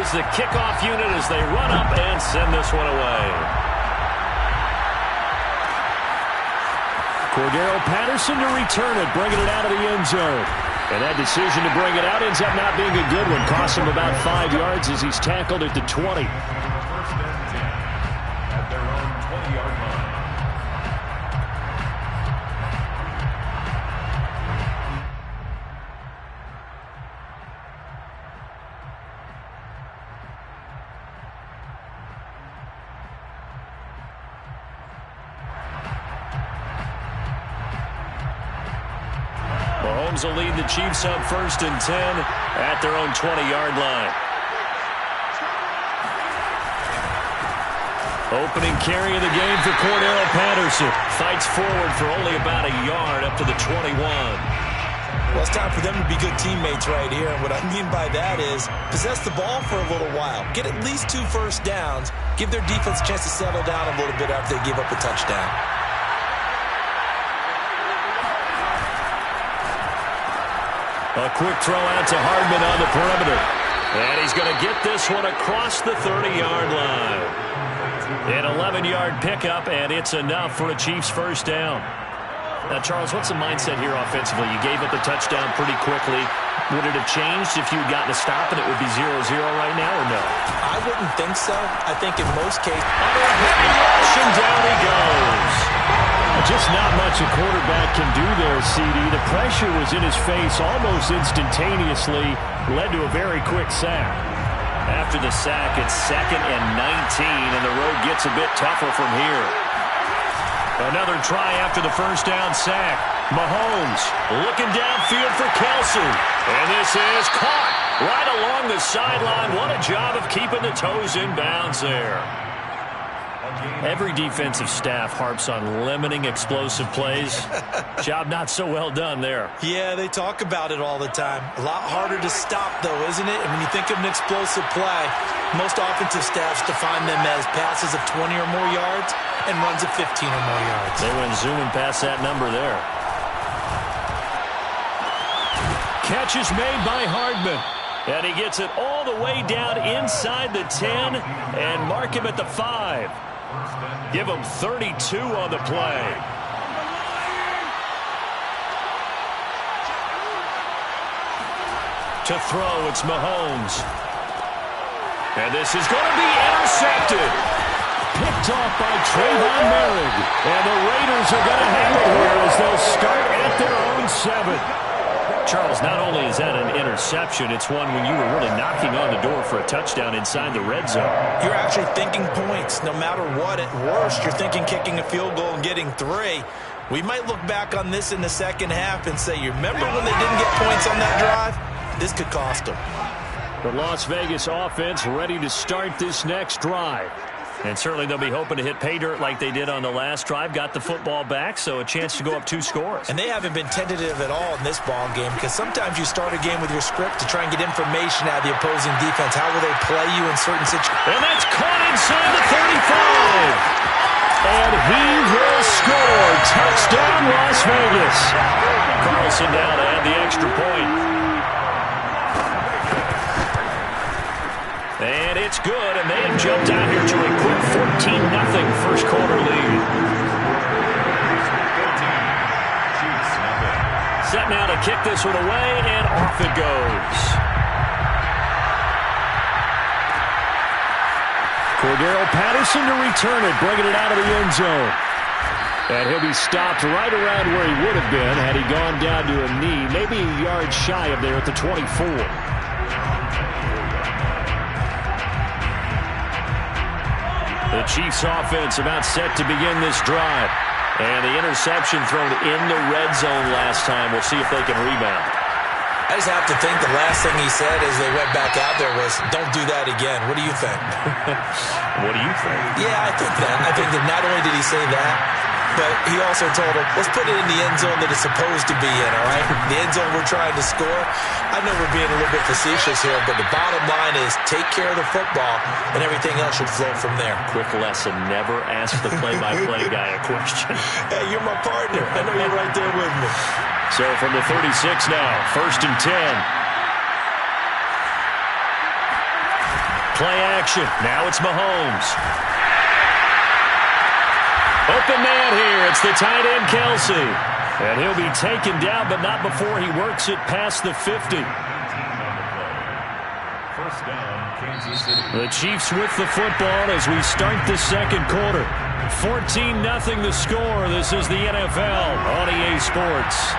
is the kickoff unit as they run up and send this one away. Cordero Patterson to return it, bringing it out of the end zone. And that decision to bring it out ends up not being a good one. Costs him about 5 yards as he's tackled at the 20. Mahomes will lead the Chiefs up 1st and 10 at their own 20-yard line. Opening carry of the game for Cordero Patterson. Fights forward for only about a yard up to the 21. Well, it's time for them to be good teammates right here. And what I mean by that is possess the ball for a little while. Get at least 2 first downs. Give their defense a chance to settle down a little bit after they give up a touchdown. A quick throw out to Hardman on the perimeter. And he's going to get this one across the 30-yard line. An 11-yard pickup, and it's enough for a Chiefs first down. Now, Charles, what's the mindset here offensively? You gave up the touchdown pretty quickly. Would it have changed if you had gotten a stop and it would be 0-0 right now, or no? I wouldn't think so. I think in most cases... Under a heavy rush, and down he goes. Just not much a quarterback can do there, CD. The pressure was in his face almost instantaneously. Led to a very quick sack. After the sack, it's 2nd and 19, and the road gets a bit tougher from here. Another try after the first down sack. Mahomes looking downfield for Kelce. And this is caught right along the sideline. What a job of keeping the toes in bounds there. Every defensive staff harps on limiting explosive plays. Job not so well done there. Yeah, they talk about it all the time. A lot harder to stop, though, isn't it? And when you think of an explosive play, most offensive staffs define them as passes of 20 or more yards and runs of 15 or more yards. They went zooming past that number there. Catch is made by Hardman. And he gets it all the way down inside the 10 and mark him at the 5. Give him 32 on the play. To throw, it's Mahomes. And this is going to be intercepted. Picked off by Trayvon Merrick. And the Raiders are going to have it here as they'll start at their own 7. Charles, not only is that an interception, it's one when you were really knocking on the door for a touchdown inside the red zone. You're actually thinking points. No matter what, at worst, you're thinking kicking a field goal and getting 3. We might look back on this in the second half and say, you remember when they didn't get points on that drive? This could cost them. The Las Vegas offense ready to start this next drive. And certainly they'll be hoping to hit pay dirt like they did on the last drive. Got the football back, so a chance to go up 2 scores. And they haven't been tentative at all in this ball game because sometimes you start a game with your script to try and get information out of the opposing defense. How will they play you in certain situations? And that's caught inside the 35. And he will score. Touchdown, Las Vegas. Carlson now to add the extra point. And it's good, and they have jumped out here to a quick 14-0 first quarter lead. Set now to kick this one away, and off it goes. Cordero Patterson to return it, bringing it out of the end zone. And he'll be stopped right around where he would have been had he gone down to a knee, maybe a yard shy of there at the 24. The Chiefs offense about set to begin this drive. And the interception thrown in the red zone last time. We'll see if they can rebound. I just have to think the last thing he said as they went back out there was, don't do that again. What do you think? What do you think? Yeah, I think that. I think that not only did he say that, but he also told him, let's put it in the end zone that it's supposed to be in, all right? The end zone we're trying to score. I know we're being a little bit facetious here, but the bottom line is take care of the football, and everything else should flow from there. Quick lesson, never ask the play-by-play guy a question. Hey, you're my partner. I know you're right there with me. So from the 36 now, 1st and 10. Play action. Now it's Mahomes. Open man here. It's the tight end, Kelce. And he'll be taken down, but not before he works it past the 50. First down, Kansas City. The Chiefs with the football as we start the second quarter. 14-0 the score. This is the NFL on EA Sports.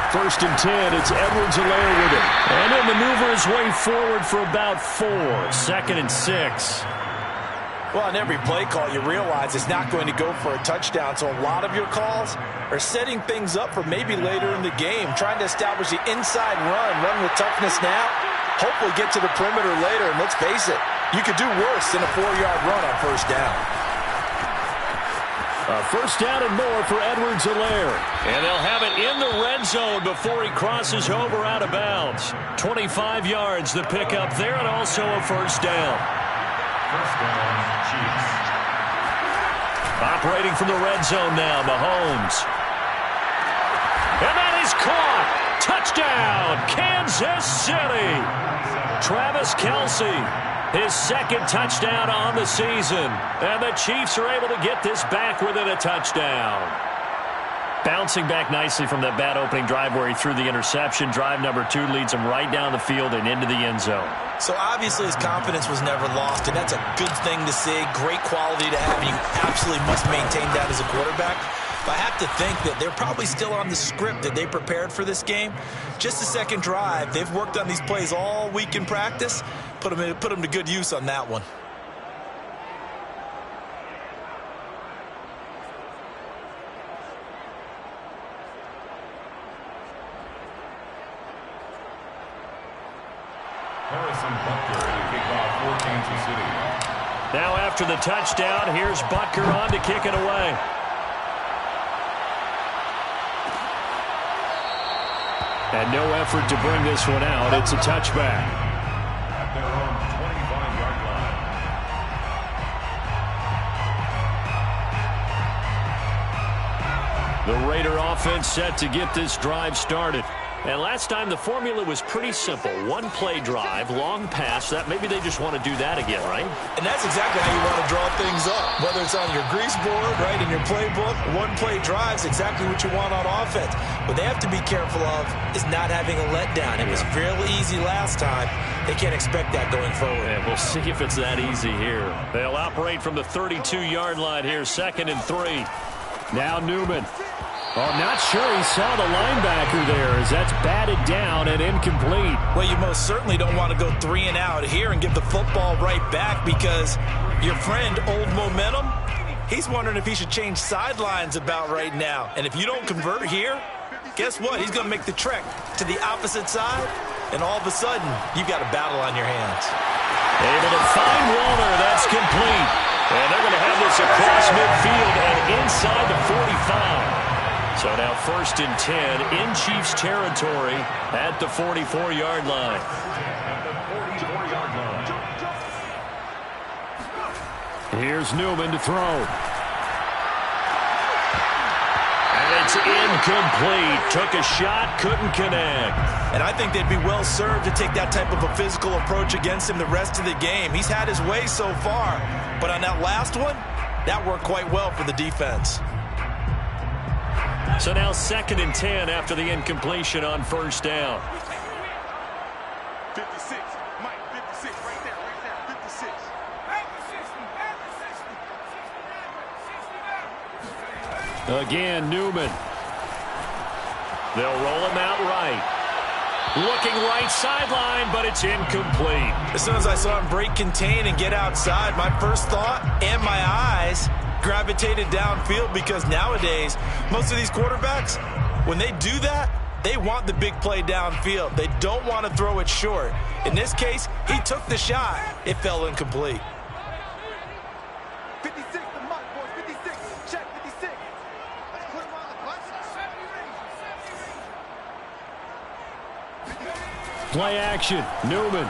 First and 10, it's Edwards-Helaire with it. And he'll maneuver his way forward for about 4. Second and 6. Well, on every play call, you realize it's not going to go for a touchdown. So a lot of your calls are setting things up for maybe later in the game, trying to establish the inside run with toughness now, hopefully get to the perimeter later. And let's face it, you could do worse than a 4-yard run on first down. A first down and more for Edwards-Helaire. And they'll have it in the red zone before he crosses over out of bounds. 25 yards the pickup there, and also a first down. First down, Chiefs. Operating from the red zone now, Mahomes. And that is caught. Touchdown, Kansas City. Travis Kelce. His second touchdown on the season. And the Chiefs are able to get this back within a touchdown. Bouncing back nicely from that bad opening drive where he threw the interception. Drive number 2 leads him right down the field and into the end zone. So obviously his confidence was never lost, and that's a good thing to see. Great quality to have, and you absolutely must maintain that as a quarterback. But I have to think that they're probably still on the script that they prepared for this game. Just the second drive. They've worked on these plays all week in practice. Put them to good use on that one. Harrison Butker to kick off for Kansas City. Now after the touchdown, here's Butker on to kick it away. And no effort to bring this one out. It's a touchback. At their own 25-yard line. The Raider offense set to get this drive started. And last time the formula was pretty simple. One-play drive, long pass. That maybe they just want to do that again, right? And that's exactly how you want to draw things up. Whether it's on your grease board, right, in your playbook, one-play drive is exactly what you want on offense. What they have to be careful of is not having a letdown. It was fairly easy last time. They can't expect that going forward. And we'll see if it's that easy here. They'll operate from the 32-yard line here, 2nd and 3. Now Newman. Oh, not sure he saw the linebacker there as that's batted down and incomplete. Well, you most certainly don't want to go 3 and out here and give the football right back because your friend, Old Momentum, he's wondering if he should change sidelines about right now. And if you don't convert here, guess what? He's going to make the trek to the opposite side, and all of a sudden, you've got a battle on your hands. Able to find Waller. That's complete. And they're going to have this across midfield and inside the 45. So now 1st and 10 in Chiefs territory at the 44-yard line. Here's Newman to throw. And it's incomplete. Took a shot, couldn't connect. And I think they'd be well served to take that type of a physical approach against him the rest of the game. He's had his way so far. But on that last one, that worked quite well for the defense. So now 2nd and 10 after the incompletion on first down. 56, Mike, 56, right there, 56. Again, Newman. They'll roll him out right. Looking right sideline, but it's incomplete. As soon as I saw him break contain and get outside, my first thought and my eyes gravitated downfield because nowadays, most of these quarterbacks, when they do that, they want the big play downfield. They don't want to throw it short. In this case, he took the shot. It fell incomplete. 56, the mark, boys, 56. Check 56. Let's put him on the bus. Play action. Newman.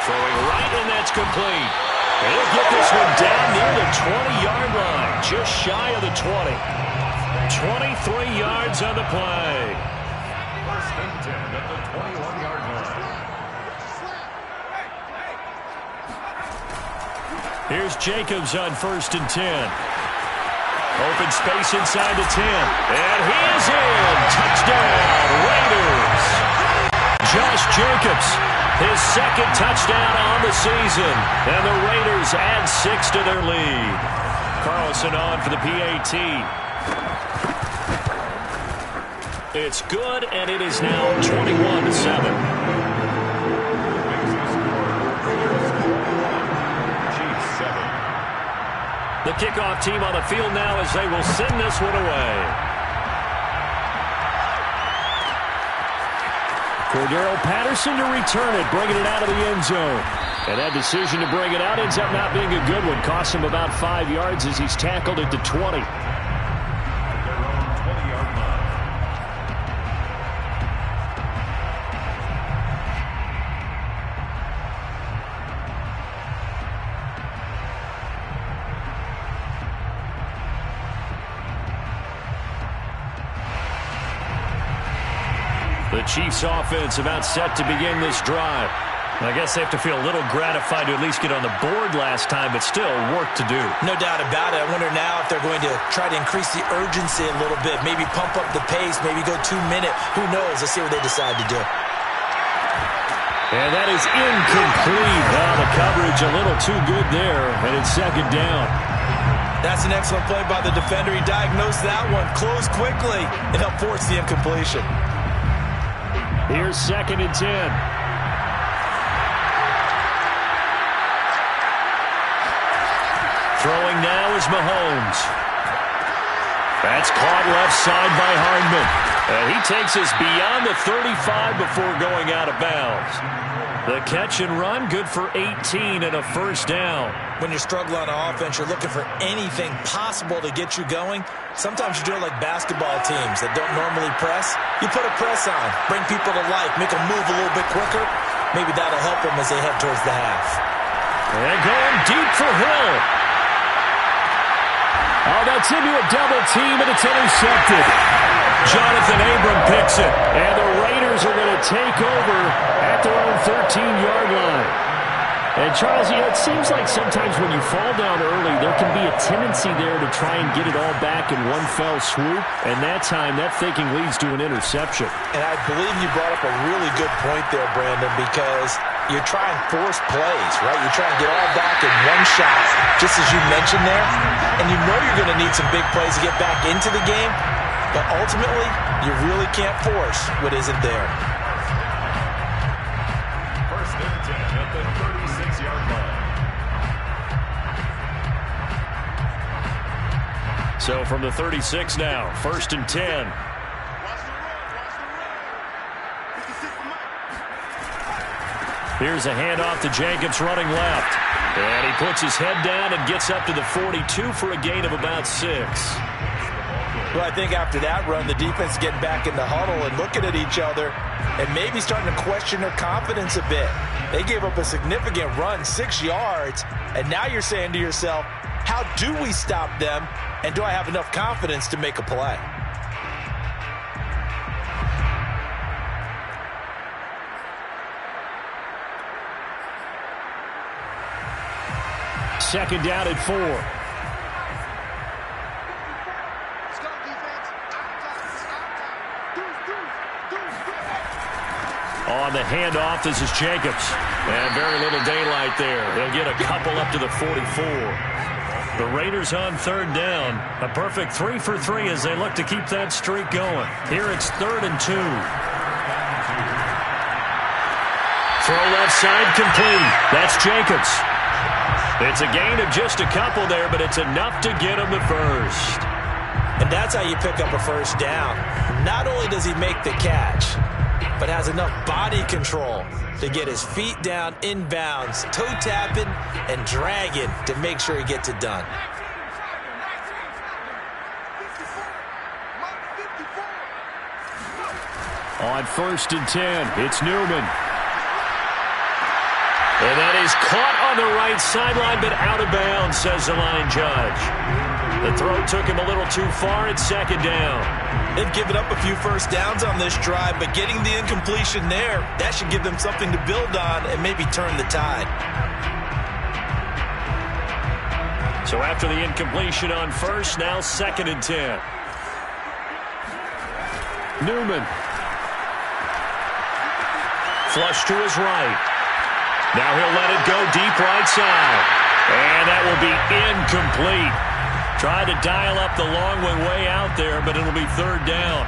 Throwing right, and that's complete. And he'll get this one down near the 20-yard line, just shy of the 20. 23 yards on the play. First and 10 at the 21-yard line. Here's Jacobs on first and 10. Open space inside the 10. And he is in. Touchdown, Raiders. Josh Jacobs, his second touchdown on the season. And the Raiders add 6 to their lead. Carlson on for the PAT. It's good, and it is now 21-7. The kickoff team on the field now as they will send this one away. Cordero Patterson to return it, bringing it out of the end zone. And that decision to bring it out ends up not being a good one. Costs him about 5 yards as he's tackled at the 20. The Chiefs offense about set to begin this drive. I guess they have to feel a little gratified to at least get on the board last time, but still work to do. No doubt about it. I wonder now if they're going to try to increase the urgency a little bit, maybe pump up the pace, maybe go 2 minute. Who knows? Let's see what they decide to do. And that is incomplete. Well, the coverage a little too good there, and it's second down. That's an excellent play by the defender. He diagnosed that one, closed quickly, and helped force the incompletion. Here's second and 10. Throwing now is Mahomes. That's caught left side by Hardman. And he takes us beyond the 35 before going out of bounds. The catch and run, good for 18 and a first down. When you're struggling on offense, you're looking for anything possible to get you going. Sometimes you do it like basketball teams that don't normally press. You put a press on, bring people to life, make them move a little bit quicker. Maybe that'll help them as they head towards the half. And going deep for Hill. Oh, that's into a double team, and it's intercepted. Jonathan Abram picks it, and the Raiders are going to take over at their own 13-yard line. And, Charles, it seems like sometimes when you fall down early, there can be a tendency there to try and get it all back in one fell swoop. And that time, that thinking leads to an interception. And I believe you brought up a really good point there, Brandon, because you're trying force plays, right? You're trying to get all back in one shot, just as you mentioned there. And you know you're going to need some big plays to get back into the game. But ultimately, you really can't force what isn't there. First and 10 at the 36-yard line. So from the 36 now, first and 10. Here's a handoff to Jacobs running left. And he puts his head down and gets up to the 42 for a gain of about 6. Well, I think after that run, the defense is getting back in the huddle and looking at each other and maybe starting to question their confidence a bit. They gave up a significant run, 6 yards, and now you're saying to yourself, how do we stop them, and do I have enough confidence to make a play? Second down at 4. On the handoff, this is Jacobs. And very little daylight there. They'll get a couple up to the 44. The Raiders on third down. A perfect 3 for 3 as they look to keep that streak going. Here it's 3rd and 2. Throw left side complete. That's Jacobs. It's a gain of just a couple there, but it's enough to get him the first. And that's how you pick up a first down. Not only does he make the catch, but has enough body control to get his feet down inbounds, toe tapping and dragging to make sure he gets it done. On 1st and 10, it's Newman. And that is caught on the right sideline, but out of bounds, says the line judge. The throw took him a little too far. It's second down. They've given up a few first downs on this drive, but getting the incompletion there, that should give them something to build on and maybe turn the tide. So after the incompletion on first, now 2nd and 10. Newman. Flush to his right. Now he'll let it go deep right side. And that will be incomplete. Tried to dial up the long way out there, but it'll be 3rd down.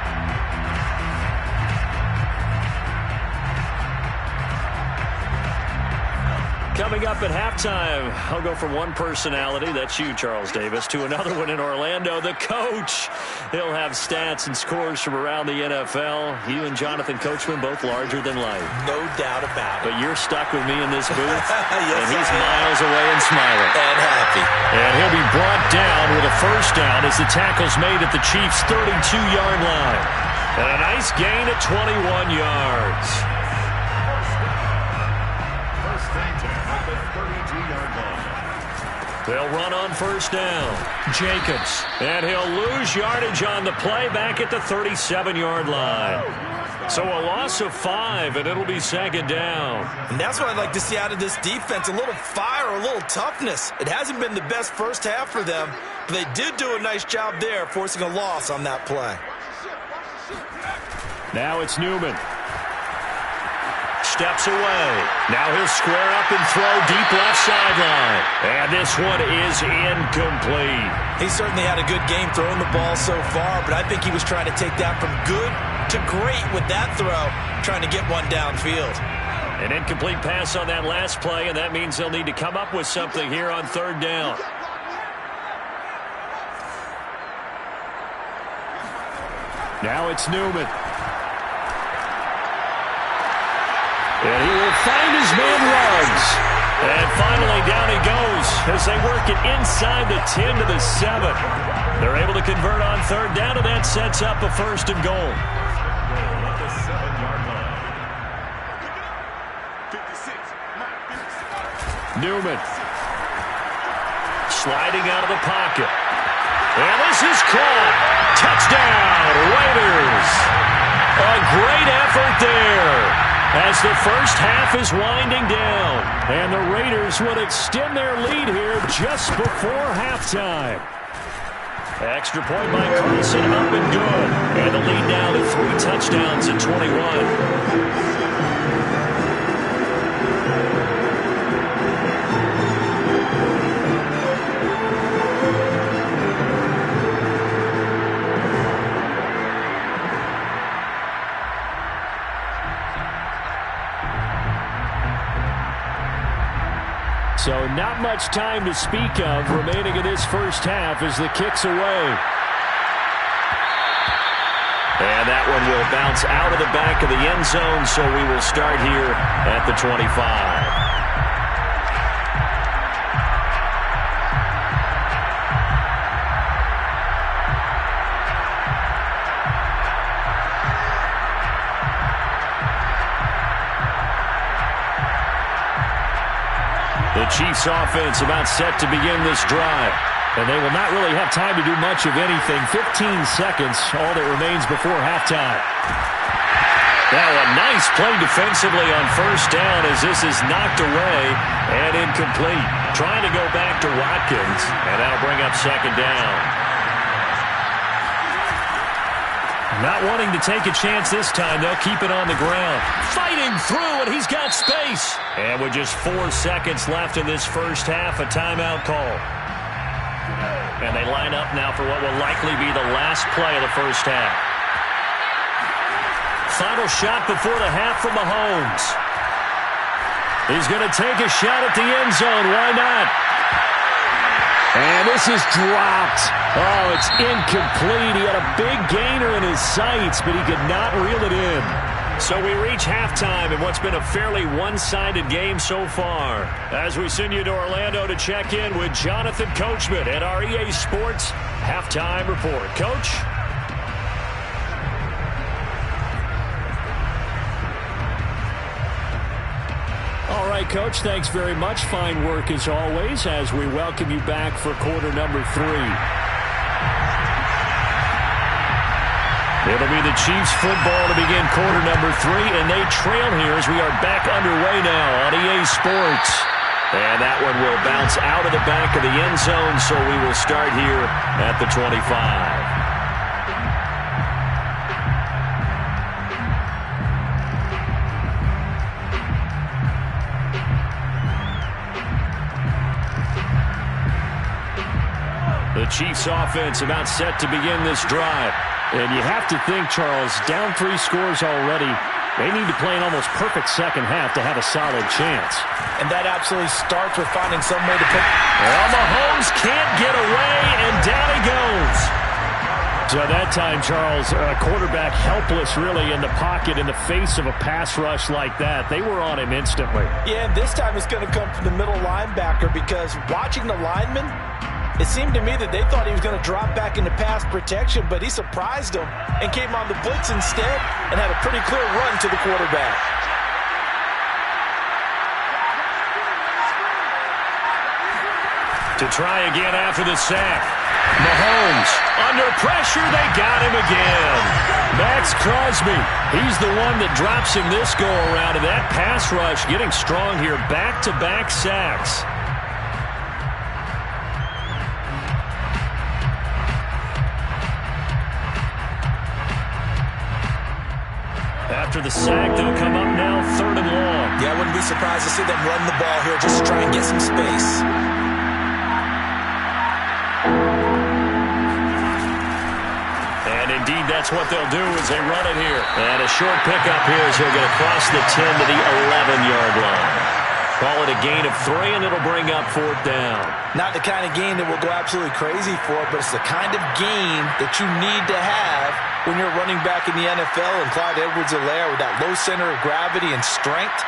Coming up at halftime, I'll go from one personality, that's you, Charles Davis, to another one in Orlando, the coach. He'll have stats and scores from around the NFL. You and Jonathan Coachman, both larger than life. No doubt about it. But you're stuck with me in this booth, yes, and he's miles away and smiling. And happy. And he'll be brought down with a first down as the tackle's made at the Chiefs' 32-yard line. And a nice gain of 21 yards. They'll run on first down. Jacobs. And he'll lose yardage on the play back at the 37-yard line. So a loss of 5, and it'll be 2nd down. And that's what I'd like to see out of this defense, a little fire, a little toughness. It hasn't been the best first half for them, but they did do a nice job there, forcing a loss on that play. Now it's Newman. Steps away. Now he'll square up and throw deep left sideline. And this one is incomplete. He certainly had a good game throwing the ball so far, but I think he was trying to take that from good to great with that throw, trying to get one downfield. An incomplete pass on that last play, and that means they'll need to come up with something here on 3rd down. Now it's Newman. And he will find his man Ruggs. And finally down he goes as they work it inside the 10 to the 7. They're able to convert on 3rd down, and that sets up a 1st and goal. Newman. Sliding out of the pocket. And this is caught. Touchdown, Raiders. A great effort there as the first half is winding down. And the Raiders would extend their lead here just before halftime. Extra point by Carlson, up and good. And the lead down to 3 touchdowns at 21. So not much time to speak of remaining in this first half as the kick's away. And that one will bounce out of the back of the end zone, so we will start here at the 25. The Chiefs offense about set to begin this drive. And they will not really have time to do much of anything. 15 seconds, all that remains before halftime. Now a nice play defensively on first down as this is knocked away and incomplete. Trying to go back to Watkins, and that'll bring up 2nd down. Not wanting to take a chance this time, they'll keep it on the ground. Fighting through, and he's got space. And with just 4 seconds left in this first half, a timeout call. And they line up now for what will likely be the last play of the first half. Final shot before the half from Mahomes. He's going to take a shot at the end zone. Why not? And this is dropped. Oh, it's incomplete. He had a big gainer in his sights, but he could not reel it in. So we reach halftime in what's been a fairly one-sided game so far. As we send you to Orlando to check in with Jonathan Coachman at our EA Sports Halftime Report. Coach? All right. right, Coach. Thanks very much. Fine work as always as we welcome you back for quarter number 3. It'll be the Chiefs football to begin quarter number 3, and they trail here as we are back underway now on EA Sports. And that one will bounce out of the back of the end zone, so we will start here at the 25. The Chiefs offense about set to begin this drive. And you have to think, Charles, down 3 scores already. They need to play an almost perfect second half to have a solid chance. And that absolutely starts with finding some way to put... Well, Mahomes can't get away, and down he goes. So that time, Charles, quarterback helpless really in the pocket in the face of a pass rush like that. They were on him instantly. Yeah, and this time it's going to come from the middle linebacker because watching the lineman, it seemed to me that they thought he was going to drop back into pass protection, but he surprised them and came on the blitz instead and had a pretty clear run to the quarterback. To try again after the sack. Mahomes under pressure. They got him again. Max Crosby. He's the one that drops him this go-around, and that pass rush getting strong here. Back-to-back sacks. After the sack, they'll come up now 3rd and long. Yeah, I wouldn't be surprised to see them run the ball here just to try and get some space. And indeed, that's what they'll do as they run it here. And a short pickup here as he'll get across the 10 to the 11-yard line. Call it a gain of 3, and it'll bring up 4th down. Not the kind of gain that we'll go absolutely crazy for, but it's the kind of gain that you need to have when you're running back in the NFL. And Clyde Edwards-Helaire with that low center of gravity and strength,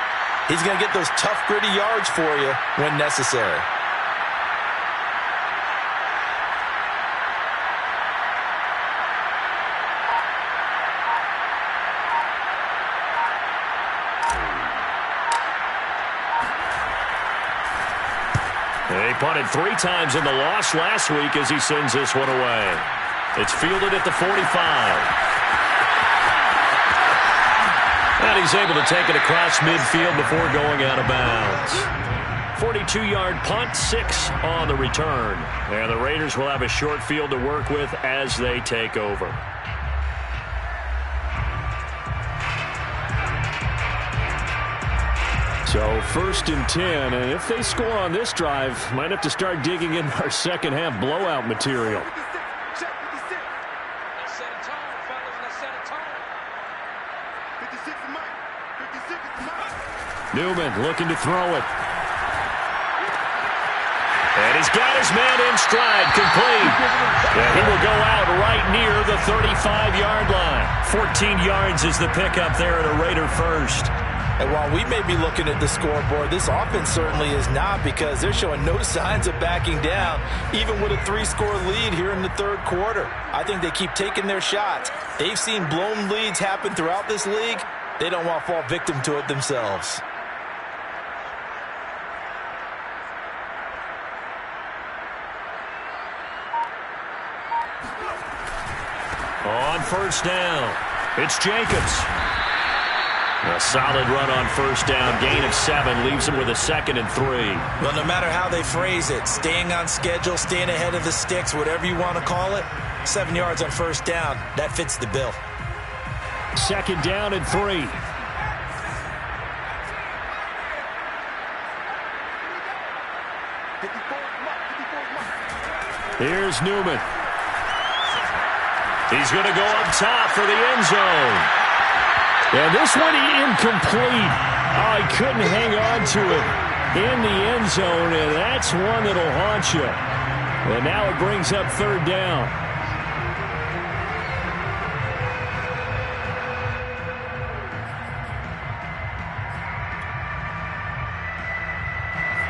he's going to get those tough, gritty yards for you when necessary. They punted 3 times in the loss last week as he sends this one away. It's fielded at the 45. And he's able to take it across midfield before going out of bounds. 42-yard punt, 6 on the return. And the Raiders will have a short field to work with as they take over. So 1st and 10, and if they score on this drive, might have to start digging in our second half blowout material. Check 56. Let's set a tone, fellas. Let's set a tone. 56 is mine. 56 is mine. Newman looking to throw it. And he's got his man in stride, complete. And he will go out right near the 35-yard line. 14 yards is the pickup there at a Raider first. And while we may be looking at the scoreboard, this offense certainly is not, because they're showing no signs of backing down, even with a 3-score lead here in the 3rd quarter. I think they keep taking their shots. They've seen blown leads happen throughout this league. They don't want to fall victim to it themselves. On 1st down, it's Jacobs. A solid run on 1st down, gain of 7, leaves him with a 2nd and 3. Well, no matter how they phrase it, staying on schedule, staying ahead of the sticks, whatever you want to call it, 7 yards on 1st down, that fits the bill. 2nd down and 3. Here's Newman. He's going to go up top for the end zone. And this one incomplete. Oh, he couldn't hang on to it in the end zone, and that's one that'll haunt you. And now it brings up 3rd down.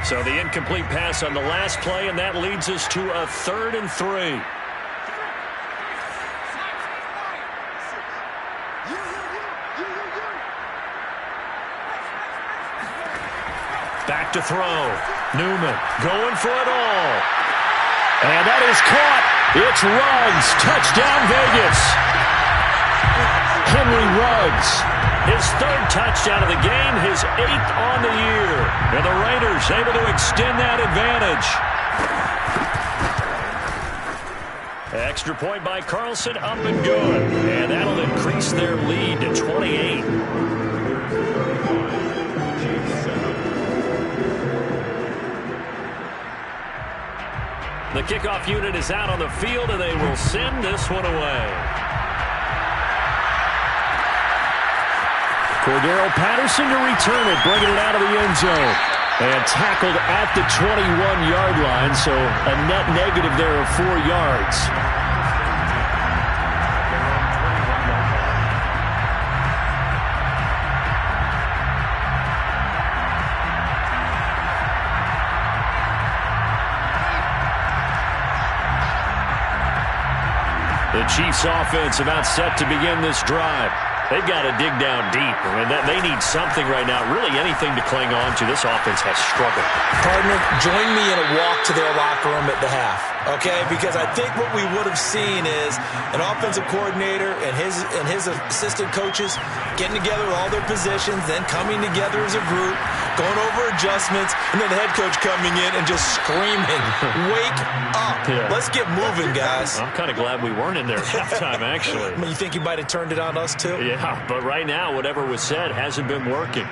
So the incomplete pass on the last play, and that leads us to a 3rd and 3. Back to throw. Newman going for it all. And that is caught. It's Ruggs. Touchdown, Vegas. Henry Ruggs. His third touchdown of the game, his 8th on the year. And the Raiders able to extend that advantage. Extra point by Carlson, up and good. And that'll increase their lead to 28. The kickoff unit is out on the field, and they will send this one away. Cordero Patterson to return it, bringing it out of the end zone. And tackled at the 21-yard line, so a net negative there of 4 yards. The Chiefs offense about set to begin this drive. They've got to dig down deep. I mean, they need something right now, really anything to cling on to. This offense has struggled. Partner, join me in a walk to their locker room at the half, okay? Because I think what we would have seen is an offensive coordinator and his assistant coaches getting together with all their positions, then coming together as a group, going over adjustments, and then the head coach coming in and just screaming, wake up. Yeah. Let's get moving, guys. I'm kind of glad we weren't in there at halftime, actually. I mean, you think he might have turned it on us, too? Yeah, but right now, whatever was said hasn't been working.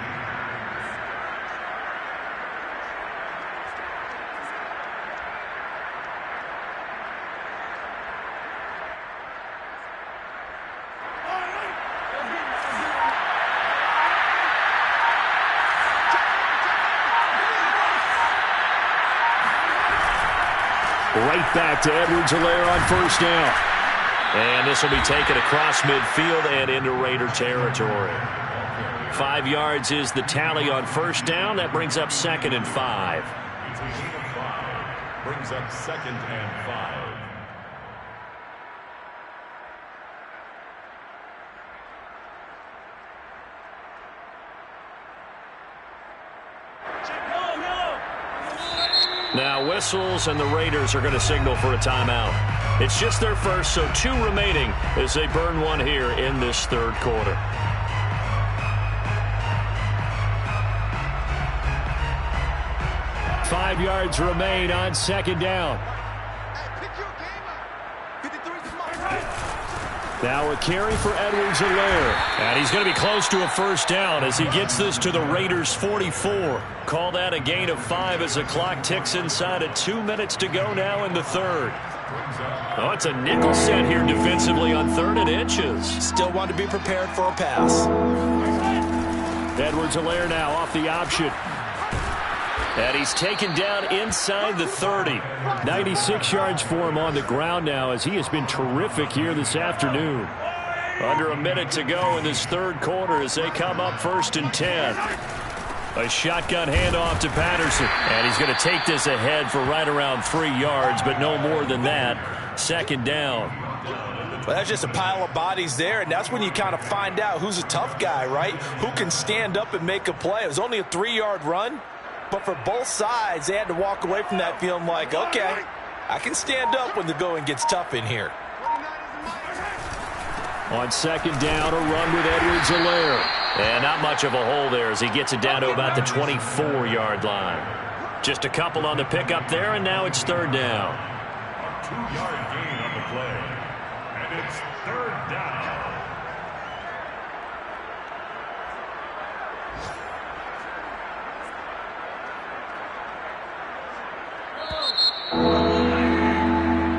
Right back to Edwards-Helaire on first down. And this will be taken across midfield and into Raider territory. 5 yards is the tally on first down. That brings up 2nd and 5. Brings up 2nd and 5. Now whistles, and the Raiders are going to signal for a timeout. It's just their first, so 2 remaining as they burn one here in this third quarter. Five yards remain on second down. Now a carry for Edwards-Helaire. And he's going to be close to a first down as he gets this to the Raiders' 44. Call that a gain of 5 as the clock ticks inside of 2 minutes to go now in the third. Oh, it's a nickel set here defensively on 3rd and inches. Still want to be prepared for a pass. Edwards-Helaire now off the option. And he's taken down inside the 30. 96 yards for him on the ground now as he has been terrific here this afternoon. Under a minute to go in this third quarter as they come up 1st and 10. A shotgun handoff to Patterson. And he's going to take this ahead for right around 3 yards, but no more than that. 2nd down. Well, that's just a pile of bodies there, and that's when you kind of find out who's a tough guy, right? Who can stand up and make a play. It was only a 3-yard run. But for both sides, they had to walk away from that feeling like, okay, I can stand up when the going gets tough in here. On 2nd down, a run with Edwards-Helaire. And not much of a hole there as he gets it down to about the 24-yard line. Just a couple on the pickup there, and now it's 3rd down. A 2-yard gain on the play. And it's 3rd down.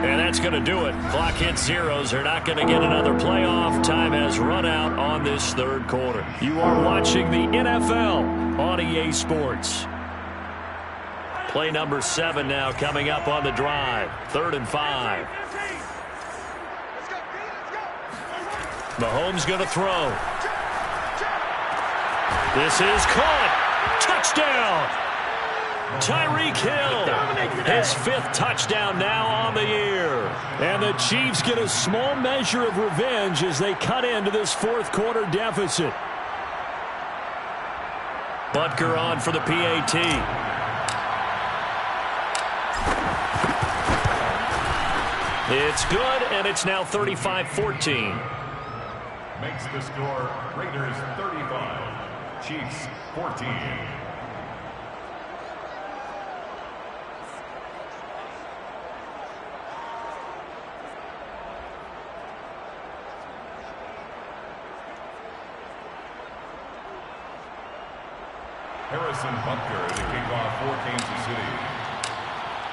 And that's going to do it. Clock hits zeros. They're not going to get another playoff. Time has run out on this third quarter. You are watching the NFL on EA Sports. Play number 7 now coming up on the drive. 3rd and 5. Mahomes going to throw. This is caught. Touchdown. Tyreek Hill, his 5th touchdown now on the year. And the Chiefs get a small measure of revenge as they cut into this 4th quarter deficit. Butker on for the PAT. It's good, and it's now 35-14. Makes the score Raiders 35, Chiefs 14. Harrison Butker to kick off for Kansas City.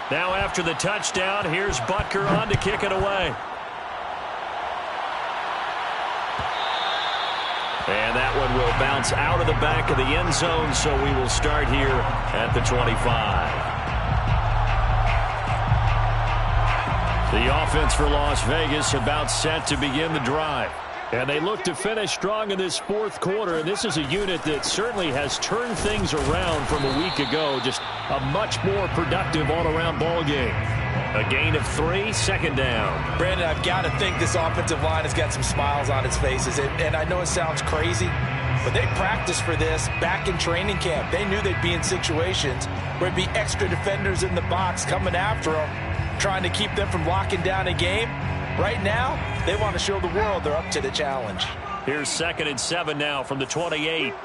Now after the touchdown, here's Butker on to kick it away. And that one will bounce out of the back of the end zone, so we will start here at the 25. The offense for Las Vegas about set to begin the drive. And they look to finish strong in this fourth quarter. And this is a unit that certainly has turned things around from a week ago. Just a much more productive all-around ball game. A gain of 3, second down. Brandon, I've got to think this offensive line has got some smiles on its faces. And I know it sounds crazy, but they practiced for this back in training camp. They knew they'd be in situations where it'd be extra defenders in the box coming after them, trying to keep them from locking down a game. Right now, they want to show the world they're up to the challenge. Here's 2nd and 7 now from the 28.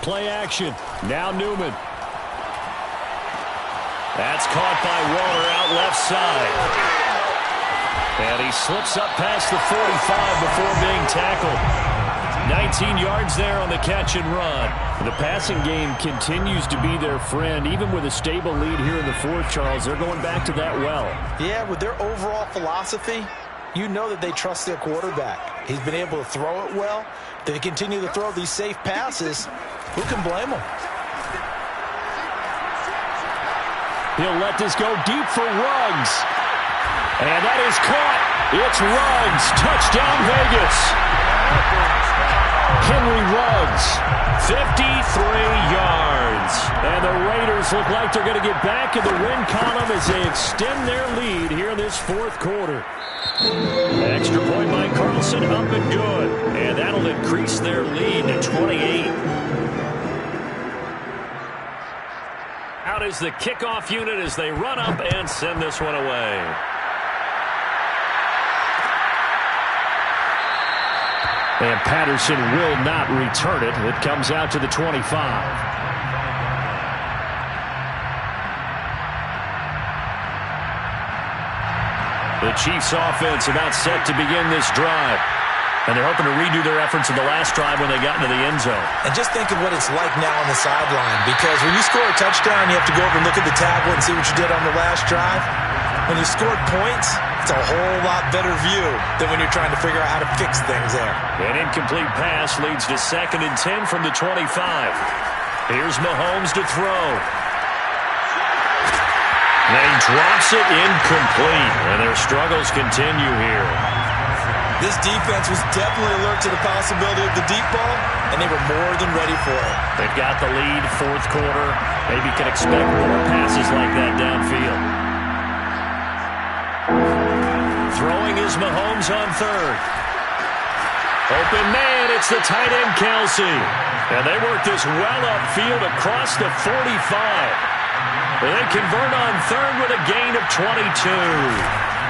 Play action. Now Newman. That's caught by Waller out left side. And he slips up past the 45 before being tackled. 19 yards there on the catch and run. The passing game continues to be their friend. Even with a stable lead here in the fourth, Charles, they're going back to that well. Yeah, with their overall philosophy, you know that they trust their quarterback. He's been able to throw it well. They continue to throw these safe passes. Who can blame them? He'll let this go deep for Ruggs. And that is caught. It's Ruggs. Touchdown, Vegas. Henry Ruggs, 53 yards. And the Raiders look like they're going to get back in the win column as they extend their lead here in this fourth quarter. Extra point by Carlson, up and good. And that'll increase their lead to 28. Out is the kickoff unit as they run up and send this one away. And Patterson will not return it. It comes out to the 25. The Chiefs offense about set to begin this drive. And they're hoping to redo their efforts in the last drive when they got into the end zone. And just think of what it's like now on the sideline. Because when you score a touchdown, you have to go over and look at the tablet and see what you did on the last drive. When you scored points, it's a whole lot better view than when you're trying to figure out how to fix things there. An incomplete pass leads to 2nd and 10 from the 25. Here's Mahomes to throw. And he drops it incomplete. And their struggles continue here. This defense was definitely alert to the possibility of the deep ball, and they were more than ready for it. They've got the lead, fourth quarter. Maybe can expect more passes like that downfield. Throwing is Mahomes on 3rd. Open man, it's the tight end Kelsey. And they work this well upfield across the 45. They convert on 3rd with a gain of 22.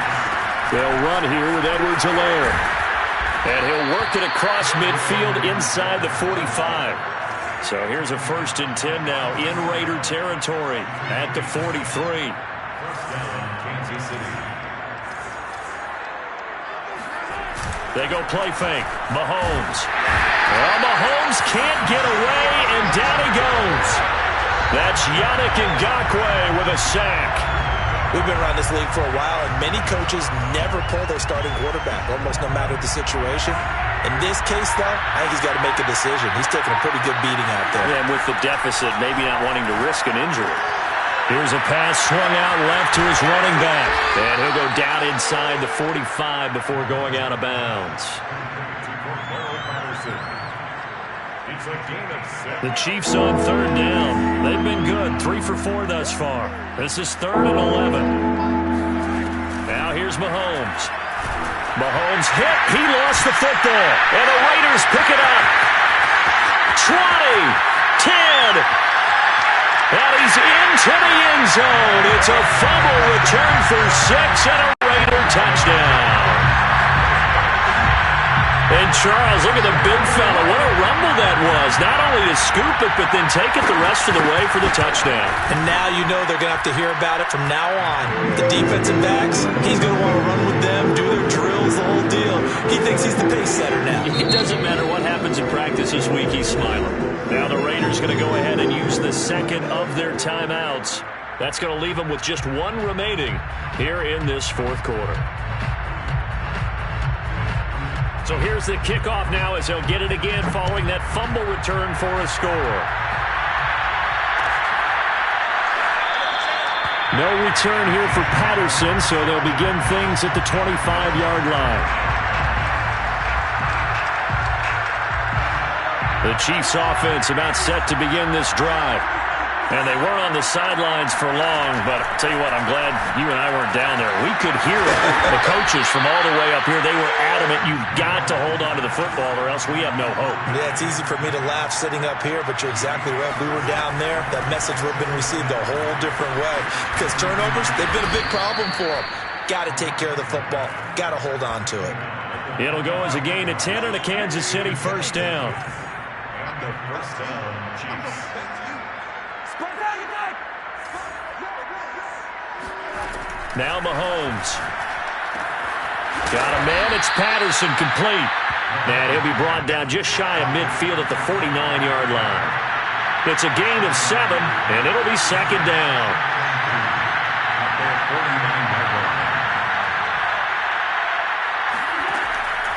They'll run here with Edwards-Helaire. And he'll work it across midfield inside the 45. So here's a 1st and 10 now in Raider territory at the 43. First down, Kansas City. They go play fake. Mahomes. Well, Mahomes can't get away, and down he goes. That's Yannick Ngakoue with a sack. We've been around this league for a while, and many coaches never pull their starting quarterback, almost no matter the situation. In this case, though, I think he's got to make a decision. He's taking a pretty good beating out there. Yeah, and with the deficit, maybe not wanting to risk an injury. Here's a pass swung out left to his running back. And he'll go down inside the 45 before going out of bounds. The Chiefs on 3rd down. They've been good, 3 for 4 thus far. This is 3rd and 11. Now here's Mahomes. Mahomes hit. He lost the football. And the Raiders pick it up. 20, 10. And he's into the end zone. It's a fumble return for 6 and a Raider touchdown. And Charles, look at the big fella. What a rumble that was. Not only to scoop it, but then take it the rest of the way for the touchdown. And now you know they're going to have to hear about it from now on. The defensive backs, he's going to want to run with them, do their drills, the whole deal. He thinks he's the pace setter now. It doesn't matter what happens in practice this week, he's smiling. Now the Raiders going to go ahead and use the second of their timeouts. That's going to leave them with just one remaining here in this fourth quarter. So here's the kickoff now as they'll get it again following that fumble return for a score. No return here for Patterson, so they'll begin things at the 25-yard line. The Chiefs offense about set to begin this drive. And they weren't on the sidelines for long, but I'll tell you what, I'm glad you and I weren't down there. We could hear it. The coaches from all the way up here, they were adamant, you've got to hold on to the football or else we have no hope. Yeah, it's easy for me to laugh sitting up here, but you're exactly right. We were down there. That message would have been received a whole different way. Because turnovers, they've been a big problem for them. Got to take care of the football. Got to hold on to it. It'll go as a gain of 10 and a Kansas City first down. And the first down, Chiefs. Now Mahomes. Got a man. It's Patterson complete. And he'll be brought down just shy of midfield at the 49-yard line. It's a gain of 7, and it'll be second down.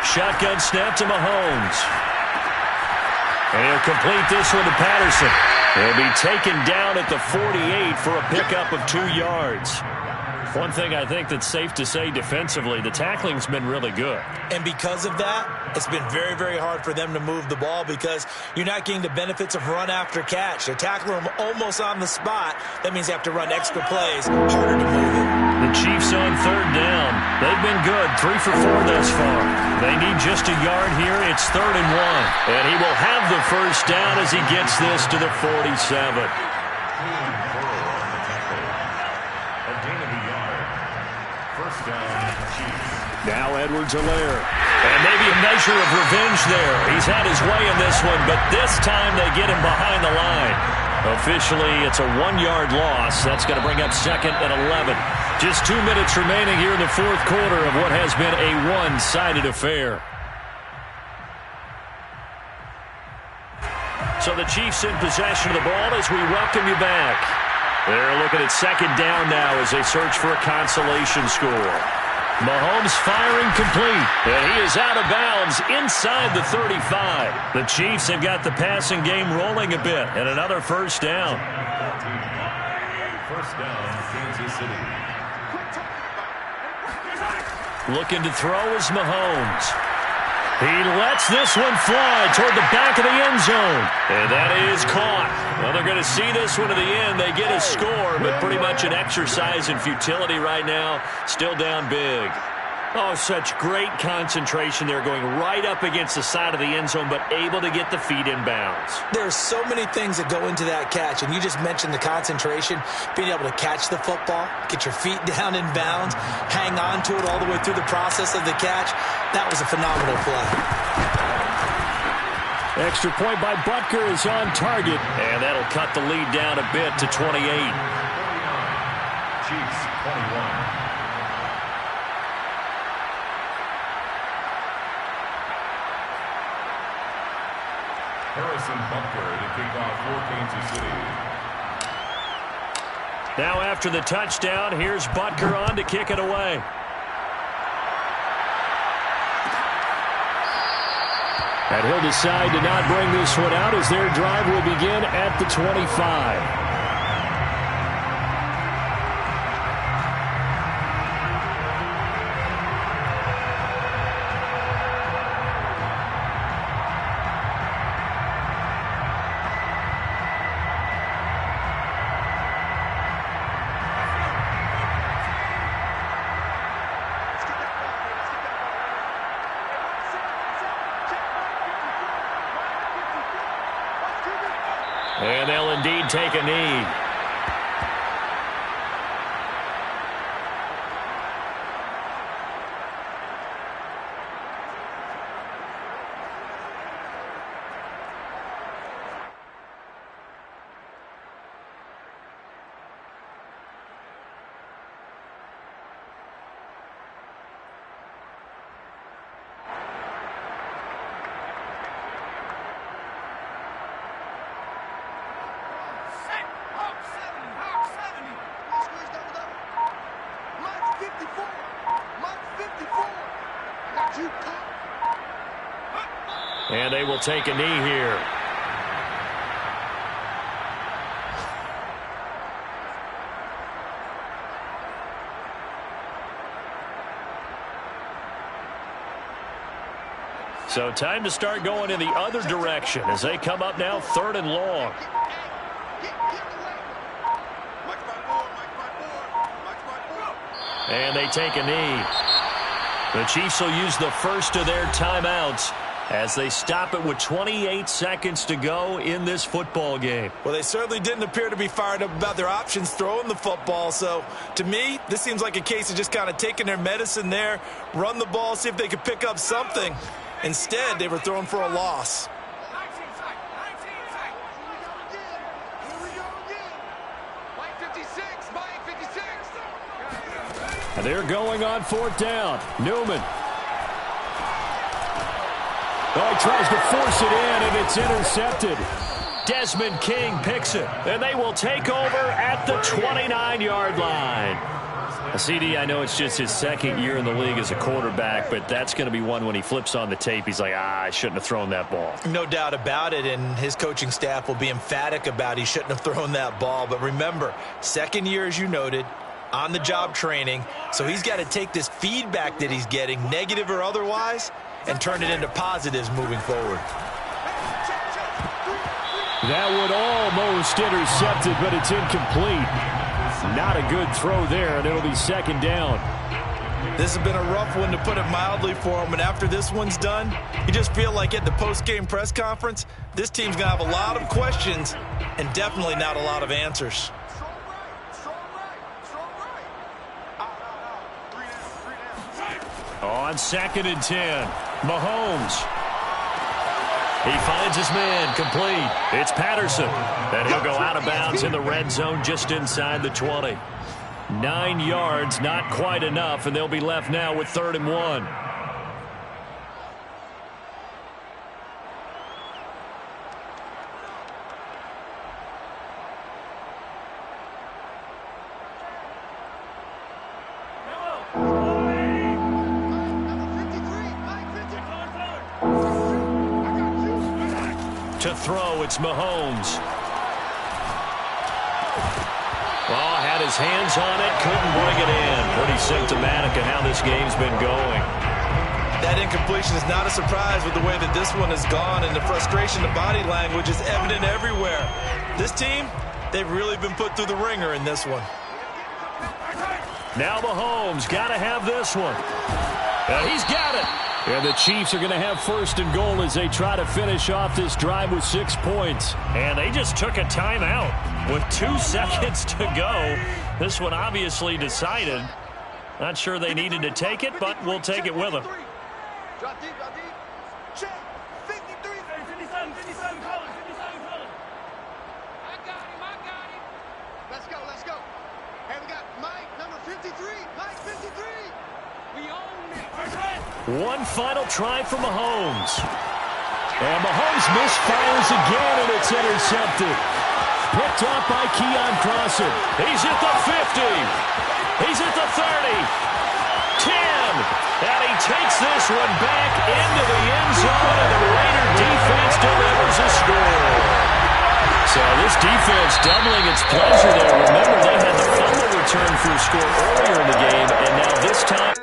Shotgun snap to Mahomes. And he'll complete this one to Patterson. He'll be taken down at the 48 for a pickup of 2 yards. One thing I think that's safe to say defensively, the tackling's been really good. And because of that, it's been very, very hard for them to move the ball because you're not getting the benefits of run after catch. They're tackling them almost on the spot. That means they have to run extra plays, harder to move it. The Chiefs on third down. They've been good, 3 for 4 thus far. They need just a yard here. It's 3rd and 1. And he will have the first down as he gets this to the 47. Now Edwards-Helaire. And maybe a measure of revenge there. He's had his way in this one, but this time they get him behind the line. Officially, it's a 1-yard loss. That's going to bring up 2nd and 11. Just 2 minutes remaining here in the fourth quarter of what has been a one-sided affair. So the Chiefs in possession of the ball as we welcome you back. They're looking at second down now as they search for a consolation score. Mahomes firing complete, and he is out of bounds inside the 35. The Chiefs have got the passing game rolling a bit, and another first down. First down, Kansas City. Looking to throw is Mahomes. He lets this one fly toward the back of the end zone. And that is caught. Well, they're going to see this one to the end. They get a score, but pretty much an exercise in futility right now. Still down big. Oh, such great concentration there, going right up against the side of the end zone, but able to get the feet in bounds. There's so many things that go into that catch, and you just mentioned the concentration, being able to catch the football, get your feet down in bounds, hang on to it all the way through the process of the catch. That was a phenomenal play. Extra point by Butker is on target, and that'll cut the lead down a bit to 28. Chiefs 21. Harrison Butker to kick off for Kansas City. Now after the touchdown, here's Butker on to kick it away. And he'll decide to not bring this one out as their drive will begin at the 25. take a knee. And they will take a knee here. So time to start going in the other direction as they come up now 3rd and long. And they take a knee. The Chiefs will use the first of their timeouts as they stop it with 28 seconds to go in this football game. Well, they certainly didn't appear to be fired up about their options throwing the football. So, to me, this seems like a case of just kind of taking their medicine there, run the ball, see if they could pick up something. Instead, they were throwing for a loss. They're going on 4th down. Newman. Oh, he tries to force it in, and it's intercepted. Desmond King picks it, and they will take over at the 29-yard line. CD, I know it's just his 2nd year in the league as a quarterback, but that's going to be one when he flips on the tape, he's like, I shouldn't have thrown that ball. No doubt about it, and his coaching staff will be emphatic about he shouldn't have thrown that ball. But remember, 2nd year, as you noted, on-the-job training, so he's got to take this feedback that he's getting, negative or otherwise, and turn it into positives moving forward. That would almost intercepted, but it's incomplete. Not a good throw there, and it'll be 2nd down. This has been a rough one, to put it mildly, for him. And after this one's done, you just feel like at the post-game press conference, this team's going to have a lot of questions and definitely not a lot of answers. On 2nd and 10, Mahomes. He finds his man, complete. It's Patterson, and he'll go out of bounds in the red zone just inside the 20. 9 yards, not quite enough, and they'll be left now with 3rd and 1. To throw, it's Mahomes. Oh, had his hands on it, couldn't bring it in. Pretty symptomatic of how this game's been going. That incompletion is not a surprise with the way that this one has gone, and the frustration, the body language is evident everywhere. This team, they've really been put through the ringer in this one. Now Mahomes got to have this one. He's got it. And the Chiefs are going to have 1st and goal as they try to finish off this drive with 6 points. And they just took a timeout with 2 seconds to go. This one obviously decided. Not sure they needed to take it, but we'll take it with them. Drop deep, drop deep. Check. 53. 57, 57, call it, 57, call it. I got him. Let's go, let's go. And we got Mike, number 53. Mike, 53. We own it. One final try for Mahomes. And Mahomes misfires again, and it's intercepted. Picked off by Keon Crossan. He's at the 50. He's at the 30. 10. And he takes this one back into the end zone, and the Raider defense delivers a score. So this defense doubling its pleasure there. Remember, they had the fumble return for a score earlier in the game, and now this time...